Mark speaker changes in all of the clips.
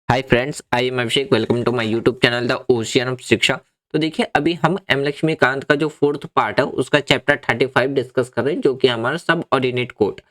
Speaker 1: Hi friends, I am Abhishek. Welcome to my YouTube channel the ocean of Shiksha. तो देखिए, अभी हम एम लक्ष्मीकांत का जो फोर्थ पार्ट है उसका चैप्टर 35 डिस्कस कर रहे हैं, जो कि हमारा सब ऑर्डिनेट कोड।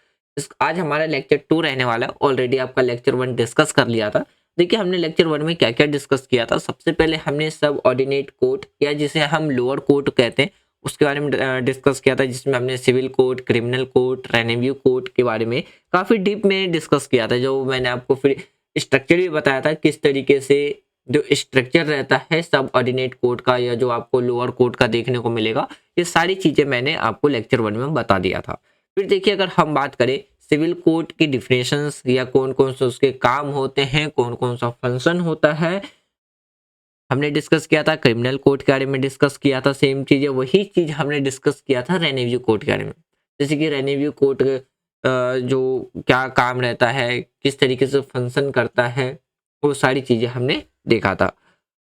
Speaker 1: आज हमारा लेक्चर 2 रहने वाला है। ऑलरेडी आपका लेक्चर 1 डिस्कस कर लिया था। देखिए, हमने लेक्चर 1 में क्या क्या डिस्कस किया था। सबसे पहले हमने सब ऑर्डिनेट कोड या जिसे हम लोअर कोड कहते हैं उसके बारे में डिस्कस किया था, जिसमें हमने civil code, criminal code, revenue code के बारे में काफी डीप में डिस्कस किया था। जो मैंने आपको फिर स्ट्रक्चर भी बताया था, किस तरीके से जो स्ट्रक्चर रहता है सब ऑर्डिनेट कोड का या जो आपको लोअर कोड का देखने को मिलेगा, ये सारी चीजें मैंने आपको लेक्चर 1 में बता दिया था। फिर देखिए, अगर हम बात करें सिविल कोड की डिफिनेशंस या कौन कौन से उसके काम होते हैं, कौन कौन सा फंक्शन होता है, हमने डिस्कस किया था। क्रिमिनल कोड के बारे में डिस्कस किया था। सेम चीज है, वही चीज हमने डिस्कस किया था रेवेन्यू कोड के बारे में। जैसे कि रेवेन्यू कोड जो क्या काम रहता है, किस तरीके से फंक्शन करता है, वो सारी चीजें हमने देखा था।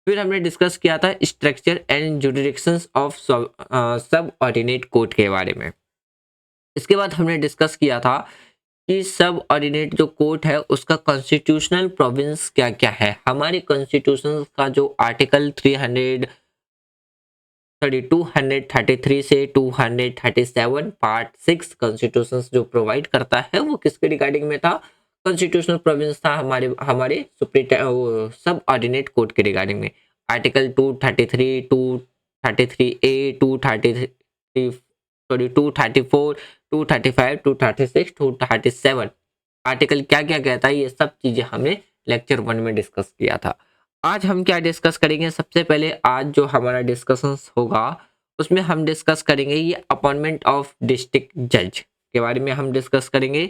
Speaker 1: फिर हमने डिस्कस किया था स्ट्रक्चर एंड जुरिडिक्शंस ऑफ सब ऑर्डिनेट कोड के बारे में। इसके बाद हमने डिस्कस किया था कि सब ऑर्डिनेट जो कोर्ट है उसका कॉन्स्टिट्यूशनल प्रोविंस क्या क्या है। हमारे कॉन्स्टिट्यूशन का जो आर्टिकल 233 से 237 पार्ट 6 कॉन्स्टिट्यूशन जो प्रोवाइड करता है, वो किसके रिगार्डिंग में था? कॉन्स्टिट्यूशनल प्रोविंस था हमारे हमारे सब ऑर्डिनेट कोड के रिगार्डिंग में। आर्टिकल 233, 233A, 233 सॉरी 234, 235, 236, 237 आर्टिकल क्या क्या कहता है, ये सब चीजें हमने लेक्चर 1 में डिस्कस किया था। आज हम क्या डिस्कस करेंगे? सबसे पहले आज जो हमारा डिस्कशन होगा उसमें हम डिस्कस करेंगे ये अपॉइंटमेंट ऑफ डिस्ट्रिक्ट जज के बारे में हम डिस्कस करेंगे।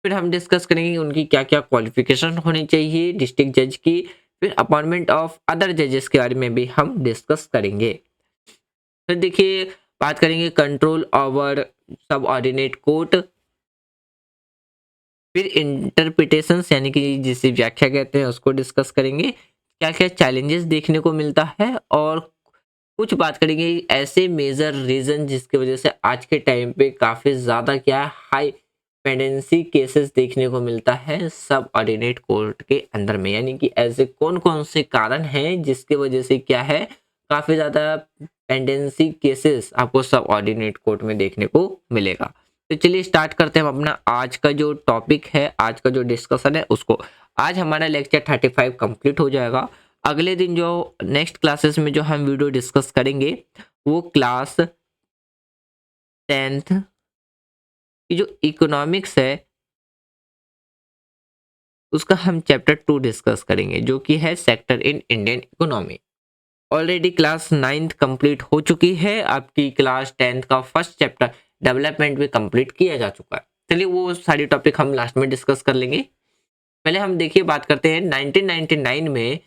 Speaker 1: फिर हम डिस्कस करेंगे उनकी क्या क्या क्वालिफिकेशन होनी चाहिए डिस्ट्रिक्ट जज की। फिर अपॉइंटमेंट ऑफ अदर जजेस के बारे में भी हम डिस्कस करेंगे। फिर देखिए, बात करेंगे कंट्रोल ओवर सब ऑर्डिनेट कोर्ट। फिर इंटरप्रिटेशंस यानी कि जिसे व्याख्या कहते हैं उसको डिस्कस करेंगे, क्या क्या चैलेंजेस देखने को मिलता है। और कुछ बात करेंगे ऐसे मेजर रीजन जिसकी वजह से आज के टाइम पे काफी ज्यादा क्या हाई पेंडेंसी केसेस देखने को मिलता है सब ऑर्डिनेट कोर्ट के अंदर में। यानी कि ऐसे कौन कौन से कारण हैं जिसकी वजह से क्या है काफी ज्यादा पेंडेंसी केसेस आपको सब ऑर्डिनेट कोर्ट में देखने को मिलेगा। तो चलिए स्टार्ट करते हैं हम अपना आज का जो टॉपिक है, आज का जो डिस्कशन है उसको। आज हमारा लेक्चर 35 कंप्लीट हो जाएगा। अगले दिन जो नेक्स्ट क्लासेस में जो हम वीडियो डिस्कस करेंगे वो क्लास 10th की जो इकोनॉमिक्स है उसका हम चैप्टर 2 डिस्कस करेंगे, जो कि है sector in Indian economy. Already class 9th complete हो चुकी है, आपकी क्लास 10th का फर्स्ट चैप्टर डेवलपमेंट भी कंप्लीट किया जा चुका है। चलिए वो सारी टॉपिक हम लास्ट में डिस्कस कर लेंगे। पहले हम देखिए बात करते हैं 1999 में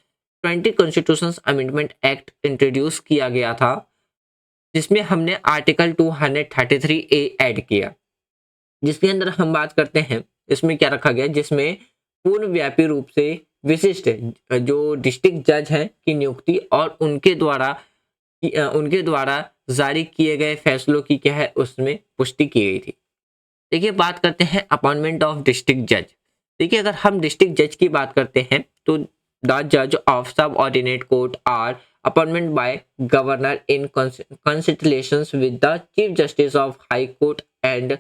Speaker 1: 20 कॉन्स्टिट्यूशन अमेंडमेंट एक्ट इंट्रोड्यूस किया गया था, जिसमें हमने आर्टिकल 233A ऐड किया। जिसके अंदर हम बात करते हैं इसमें क्या रखा गया, जिसमें पूर्ण व्यापी रूप से विशिष्ट जो डिस्ट्रिक्ट जज हैं की नियुक्ति और उनके द्वारा जारी किए गए फैसलों की क्या है उसमें पुष्टि की गई थी। देखिए, बात करते हैं अपॉइंटमेंट ऑफ डिस्ट्रिक्ट जज। देखिए, अगर हम डिस्ट्रिक्ट जज की बात करते हैं तो द जज of subordinate court are appointment by governor in consultations with the chief justice of high court and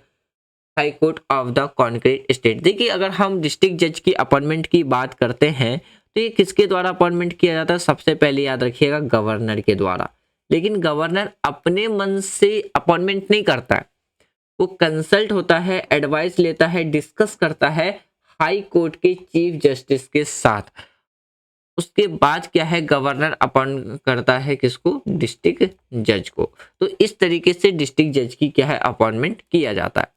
Speaker 1: high court of the concrete state. देखिए, अगर हम डिस्ट्रिक्ट जज की अपॉइंटमेंट की बात करते हैं तो ये किसके द्वारा अपॉइंटमेंट किया जाता है? सबसे पहले याद रखिएगा गवर्नर के द्वारा। लेकिन गवर्नर अपने मन से अपॉइंटमेंट नहीं करता है, वो कंसल्ट होता है, एडवाइस लेता है, डिस्कस करता है हाई कोर्ट के चीफ जस्टिस के साथ। उसके बाद क्या है, गवर्नर अपॉइंट करता है किसको? डिस्ट्रिक्ट जज को। तो इस तरीके से डिस्ट्रिक्ट जज की क्या है अपॉइंटमेंट किया जाता है।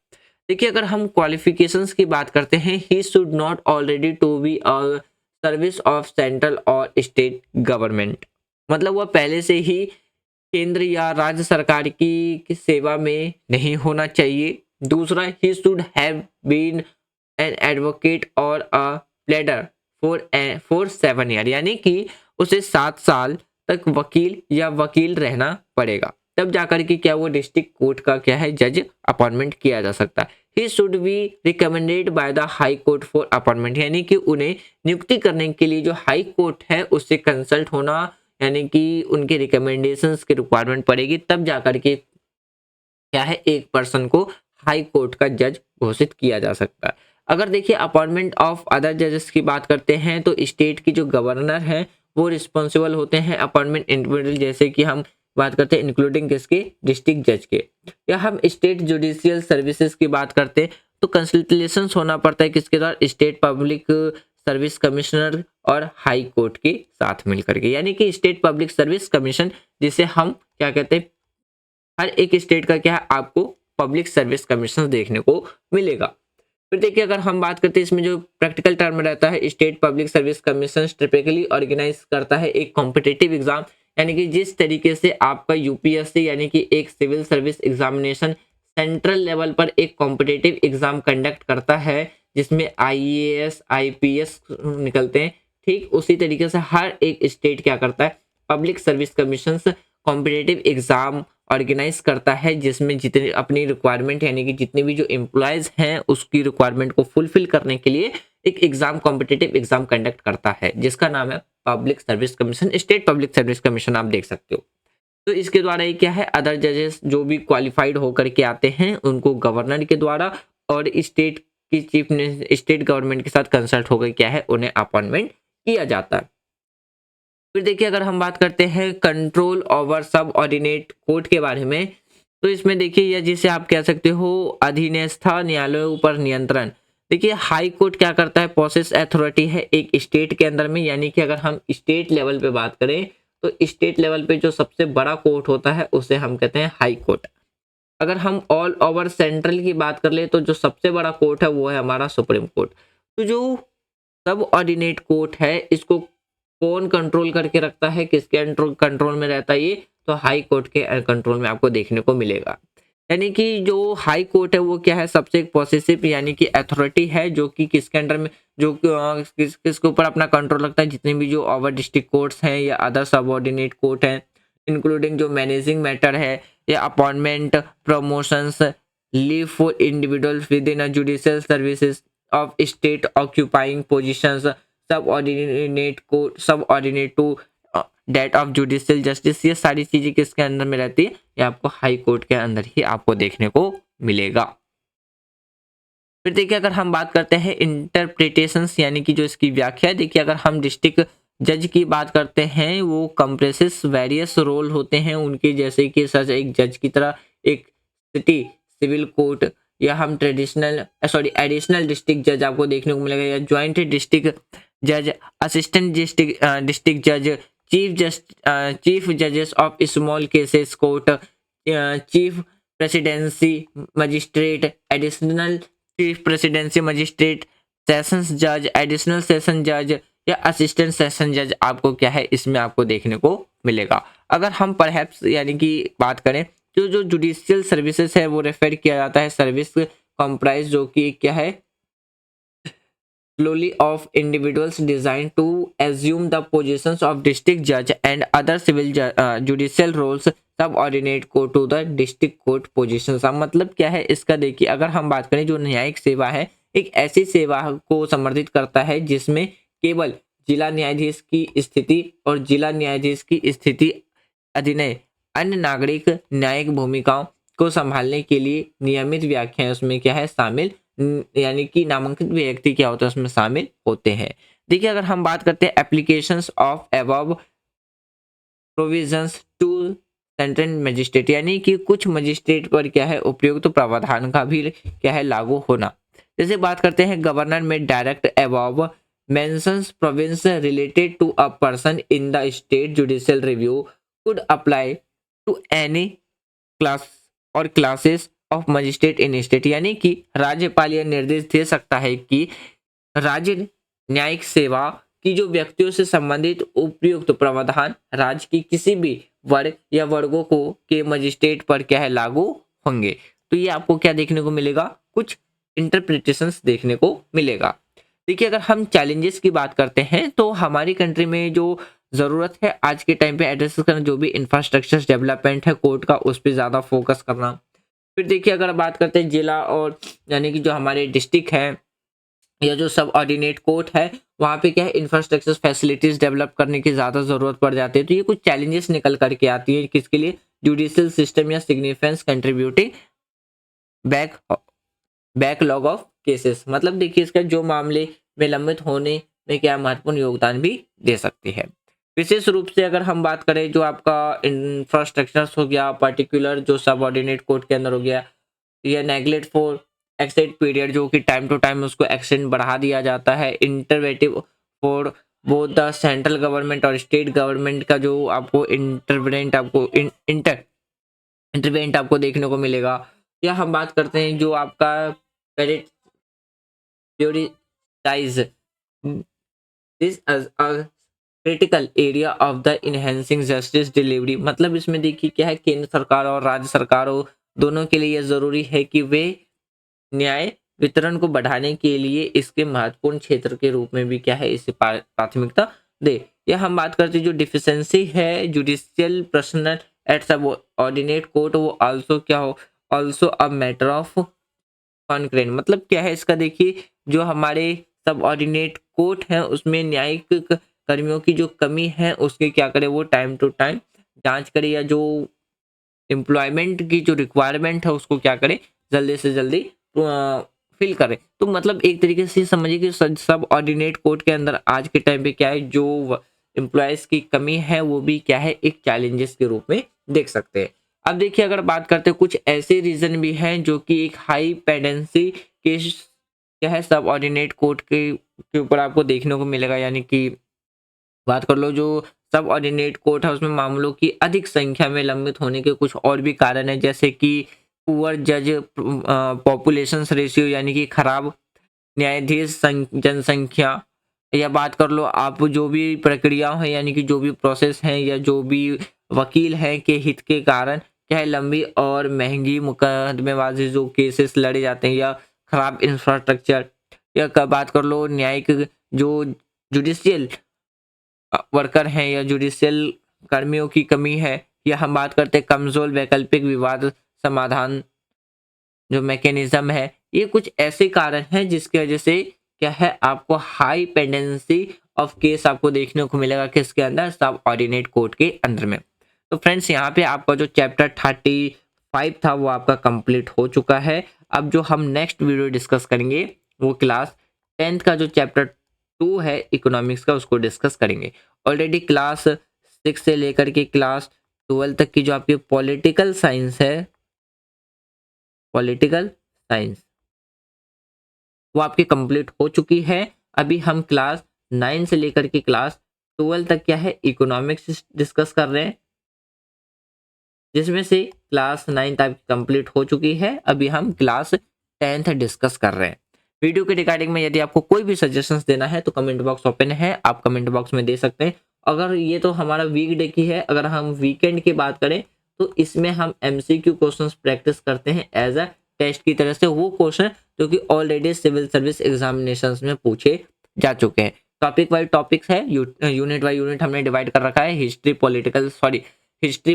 Speaker 1: देखिए, अगर हम क्वालिफिकेशंस की बात करते हैं, he should not already to be a service of central और स्टेट गवर्नमेंट। मतलब वह पहले से ही केंद्र या राज्य सरकार की सेवा में नहीं होना चाहिए। दूसरा, he should have been an advocate और अ प्लेडर फॉर 7 ईयर, यानी कि उसे 7 साल तक वकील या वकील रहना पड़ेगा। तब जाकर के क्या वो डिस्ट्रिक्ट कोर्ट का क्या है जज अपॉइंटमेंट किया जा सकता है। He should be recommended by the high court for appointment, यानी कि उन्हें नियुक्ति करने के लिए जो हाई कोर्ट है उससे कंसल्ट होना, यानी कि उनके रिकमेंडेशंस की रिक्वायरमेंट पड़ेगी, तब जाकर के क्या है एक पर्सन को हाई कोर्ट का जज घोषित किया जा सकता है। अगर देखिए अपॉइंटमेंट ऑफ अदर जजेस की बात करते हैं तो स्टेट की जो गवर्नर है वो रिस्पॉन्सिबल होते हैं अपॉइंटमेंट इंडिविजुअल, जैसे कि हम बात करते हैं इंक्लूडिंग किसके, डिस्ट्रिक्ट जज के। या हम स्टेट जुडिशियल सर्विसेज की बात करते हैं तो कंसल्टेशंस होना पड़ता है किसके द्वारा, स्टेट पब्लिक सर्विस कमिश्नर और हाई कोर्ट के साथ मिलकर के, यानी कि स्टेट पब्लिक सर्विस कमीशन जिसे हम क्या कहते हैं, हर एक स्टेट का क्या है आपको पब्लिक सर्विस कमीशन देखने को मिलेगा। फिर देखिए अगर हम बात करते हैं इसमें जो प्रैक्टिकल टर्म रहता है, state public service commission typically organise करता है एक कॉम्पिटिटिव एग्जाम, यानी कि जिस तरीके से आपका यूपीएससी यानी कि एक civil service examination central level पर एक कॉम्पिटिटिव एग्जाम कंडक्ट करता है जिसमें आईएएस आईपीएस निकलते हैं, ठीक उसी तरीके से हर एक स्टेट क्या करता है, public service commission competitive exam organise करता है जिसमें जितने अपनी रिक्वायरमेंट यानी कि जितने भी जो एम्प्लॉयज हैं उसकी रिक्वायरमेंट को फुलफिल करने के लिए एक एग्जाम कॉम्पिटिटिव एग्जाम कंडक्ट करता है जिसका नाम है public service commission, state public service commission आप देख सकते हो। तो इसके द्वारा ये क्या है, अदर जजेस जो भी क्वालिफाइड होकर के आते हैं उनको गवर्नर के द्वारा और स्टेट की चीफ स्टेट गवर्नमेंट के साथ कंसल्ट होकर क्या है उन्हें अपॉइंटमेंट किया जाता है। फिर देखिए अगर हम बात करते हैं कंट्रोल ओवर सब ऑर्डिनेट कोर्ट के बारे में, तो इसमें देखिए या जिसे आप कह सकते हो अधीनस्थ न्यायालयों पर नियंत्रण। देखिए हाई कोर्ट क्या करता है, प्रोसेस अथॉरिटी है एक स्टेट के अंदर में, यानी कि अगर हम स्टेट लेवल पे बात करें तो स्टेट लेवल पे जो सबसे बड़ा कोर्ट होता है उसे हम कहते हैं हाई कोर्ट। अगर हम ऑल ओवर सेंट्रल की बात कर ले तो जो सबसे बड़ा कोर्ट है वो है हमारा सुप्रीम कोर्ट। तो जो सब ऑर्डिनेट कोर्ट है इसको कौन कंट्रोल करके रखता है, किसके कंट्रोल में रहता है ये, तो हाई कोर्ट के कंट्रोल में आपको देखने को मिलेगा। यानी कि जो हाई कोर्ट है वो क्या है, सबसे एक पॉसेसिव यानी कि अथॉरिटी है जो कि किसके अंडर में जो किसके ऊपर अपना कंट्रोल रखता है, जितने भी जो ओवर डिस्ट्रिक्ट कोर्ट्स हैं या अदर सबऑर्डिनेट कोर्ट हैं इंक्लूडिंग जो मैनेजिंग मैटर है या appointment promotions leave for individuals within judicial services of state occupying positions subordinate to date of judicial justice, ये सारी चीजें किसके अंदर में रहती है, ये आपको हाई कोर्ट के अंदर ही आपको देखने को मिलेगा। फिर देखिए अगर हम बात करते हैं इंटरप्रिटेशंस यानी कि जो इसकी व्याख्या है, देखिए अगर हम डिस्ट्रिक्ट जज की बात करते हैं वो कंप्रेसेस वेरियस रोल होते हैं उनके, जैसे कि सच एक जज की तरह एक सिटी सिविल कोर्ट या हम एडिशनल डिस्ट्रिक्ट जज आपको देखने को मिलेगा या ज्वाइंट डिस्ट्रिक्ट जज, असिस्टेंट डिस्ट्रिक्ट जज, चीफ जजेस of small cases court, chief presidency magistrate, additional chief presidency magistrate, sessions जज, एडिशनल सेशन जज या असिस्टेंट सेशन जज आपको क्या है इसमें आपको देखने को मिलेगा। अगर हम परहैप्स यानी कि बात करें तो जो जुडिशियल सर्विसेज है वो रेफर किया जाता है सर्विस कॉम्प्राइज जो कि क्या है slowly of individuals designed to assume the positions of district judge and other civil judicial roles subordinate को to the district court positions। अब मतलब क्या है इसका, देखिए अगर हम बात करें जो न्यायिक सेवा है एक ऐसी सेवा को समर्थित करता है जिसमें केवल जिला न्यायाधीश की स्थिति और जिला न्यायाधीश की स्थिति अधीन अन्य नागरिक न्यायिक भूमिकाओं को संभालने के लिए नियमित व्याख्याएं उसमें क्या है शामिल, यानी कि नामांकित व्यक्ति क्या होता है उसमें शामिल होते हैं। देखिए अगर हम बात करते हैं applications of above provisions to central magistrate, यानी कि कुछ मजिस्ट्रेट पर क्या है उपयुक्त तो प्रावधान का भी क्या है लागू होना। जैसे बात करते हैं गवर्नर में direct above mentions province related to a person in the state judicial review could apply to any class और classes of magistrate in state, यानी कि राज्यपाल यह निर्देश दे सकता है कि राज्य न्यायिक सेवा की जो व्यक्तियों से संबंधित उपयुक्त प्रावधान राज्य की किसी भी वर्ग या वर्गों को के मजिस्ट्रेट पर क्या है लागू होंगे। तो ये आपको क्या देखने को मिलेगा, कुछ इंटरप्रिटेशंस देखने को मिलेगा। देखिए अगर हम चैलेंजेस की बात करते हैं तो हमारी कंट्री में जो ज़रूरत है आज के टाइम पे एड्रेस करना, जो भी इंफ्रास्ट्रक्चर डेवलपमेंट है कोर्ट का उस पर ज़्यादा फोकस करना। फिर देखिए अगर बात करते हैं जिला और यानी कि जो हमारे डिस्ट्रिक्ट है या जो सब ऑर्डिनेट कोर्ट है, वहाँ पे क्या है इंफ्रास्ट्रक्चर फैसिलिटीज डेवलप करने की ज़्यादा ज़रूरत पड़ जाती है। तो ये कुछ चैलेंजेस निकल करके आती है किसके लिए, जुडिशियल सिस्टम या significance contributing back backlog of cases. मतलब देखिए इसका जो मामले विलंबित होने में क्या महत्वपूर्ण योगदान भी दे सकती है। विशेष रूप से अगर हम बात करें जो आपका इंफ्रास्ट्रक्चर हो गया, पर्टिकुलर जो सबऑर्डिनेट कोर्ट के अंदर हो गया, या नेगलेक्ट फॉर एक्सटेंड पीरियड जो कि टाइम टू टाइम उसको एक्सटेंड बढ़ा दिया जाता है, इंटरवेटिव for both the central government और स्टेट गवर्नमेंट का जो आपको इंटरवेंट आपको देखने को मिलेगा। या हम बात करते हैं जो आपका prioritize this as a critical area of the enhancing justice delivery. मतलब इसमें देखिए क्या है, केंद्र सरकार और राज्य सरकारों दोनों के लिए यह जरूरी है कि वे न्याय वितरण को बढ़ाने के लिए इसके महत्वपूर्ण क्षेत्र के रूप में भी क्या है इसे प्राथमिकता दे। या हम बात करते हैं जो डिफिशियंसी है जुडिशियल पर्सनल एट सब ऑर्डिनेट कोर्ट, वो आल्सो क्या हो, also a matter of congruent. मतलब क्या है इसका, देखिए जो हमारे सब ऑर्डिनेट कोर्ट है उसमें न्यायिक कर्मियों की जो कमी है उसके क्या करे, वो टाइम टू टाइम जांच करे, या जो एम्प्लॉयमेंट की जो रिक्वायरमेंट है उसको क्या करे, जल्दी से जल्दी फिल करे। तो मतलब एक तरीके से समझिए कि सब ऑर्डिनेट कोर्ट के अंदर आज के टाइम पे क्या है, जो एम्प्लॉयज की कमी है वो भी क्या है एक चैलेंजेस के रूप में देख सकते हैं। अब देखिए अगर बात करते हैं कुछ ऐसे रीजन भी हैं जो कि एक हाई पेंडेंसी के क्या है सब ऑर्डिनेट कोर्ट के ऊपर आपको देखने को मिलेगा। यानी कि बात कर लो जो सब ऑर्डिनेट कोर्ट है उसमें मामलों की अधिक संख्या में लंबित होने के कुछ और भी कारण है, जैसे कि पुअर जज पॉपुलेशन रेशियो, यानी कि खराब न्यायाधीश जनसंख्या। या बात कर लो आप जो भी प्रक्रिया है यानी कि जो भी प्रोसेस है या जो भी वकील है के हित के कारण क्या है लंबी और महंगी मुकदमेबाजी जो केसेस लड़े जाते हैं, या खराब इंफ्रास्ट्रक्चर। या बात कर लो न्यायिक जो जुडिशियल वर्कर हैं या जुडिशियल कर्मियों की कमी है, या हम बात करते हैं कमजोर वैकल्पिक विवाद समाधान जो मैकेनिज्म है। ये कुछ ऐसे कारण हैं जिसकी वजह से क्या है आपको हाई पेंडेंसी ऑफ केस आपको देखने को मिलेगा किसके अंदर, सब ऑर्डिनेट कोर्ट के अंदर में। तो फ्रेंड्स यहाँ पे आपका जो चैप्टर 35 था वो आपका कंप्लीट हो चुका है। अब जो हम नेक्स्ट वीडियो डिस्कस करेंगे वो क्लास 10th का जो चैप्टर 2 है इकोनॉमिक्स का उसको डिस्कस करेंगे। ऑलरेडी क्लास 6 से लेकर के क्लास 12 तक की जो आपकी पॉलिटिकल साइंस है, पॉलिटिकल साइंस वो आपकी कंप्लीट हो चुकी है। अभी हम क्लास 9 से लेकर के क्लास 12 तक क्या है इकोनॉमिक्स डिस्कस कर रहे हैं, जिसमें से क्लास 9 आपकी कंप्लीट हो चुकी है। अभी हम क्लास 10th डिस्कस कर रहे हैं। वीडियो के रिगार्डिंग में यदि आपको कोई भी सजेशंस देना है तो कमेंट बॉक्स ओपन है, आप कमेंट बॉक्स में दे सकते हैं। अगर ये तो हमारा वीकडे की है, अगर हम वीकेंड की बात करें तो इसमें हम MCQ क्वेश्चंस प्रैक्टिस करते हैं एज अ टेस्ट की तरह से, वो क्वेश्चन जो कि ऑलरेडी सिविल सर्विस एग्जामिनेशंस में पूछे जा चुके हैं। टॉपिक वाइज टॉपिक्स है, यूनिट वाइज यूनिट हमने डिवाइड कर रखा है, history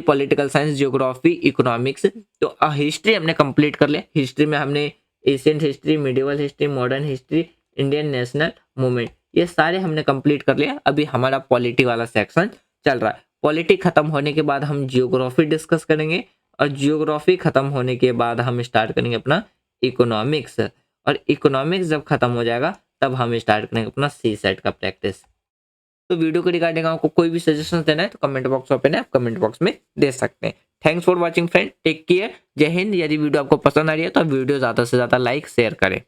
Speaker 1: political science, geography, economics. तो हिस्ट्री हमने कंप्लीट कर लिया। हिस्ट्री में हमने ancient history, medieval history, modern history, Indian national movement, ये सारे हमने कंप्लीट कर लिया। अभी हमारा पॉलिटी वाला सेक्शन चल रहा है। पॉलिटी खत्म होने के बाद हम जियोग्राफी डिस्कस करेंगे, और जियोग्राफी खत्म होने के बाद हम स्टार्ट करेंगे अपना इकोनॉमिक्स, और इकोनॉमिक्स जब खत्म हो जाएगा तब हम स्टार्ट करेंगे अपना CSET का प्रैक्टिस। तो वीडियो के रिगार्डिंग आपको कोई भी सजेशन देना है तो कमेंट बॉक्स ओपन है, आप कमेंट बॉक्स में दे सकते हैं। Thanks for watching friend, take care, जय हिंद। यदि वीडियो आपको पसंद आ रही है तो आप वीडियो ज़्यादा से ज़्यादा लाइक शेयर करें।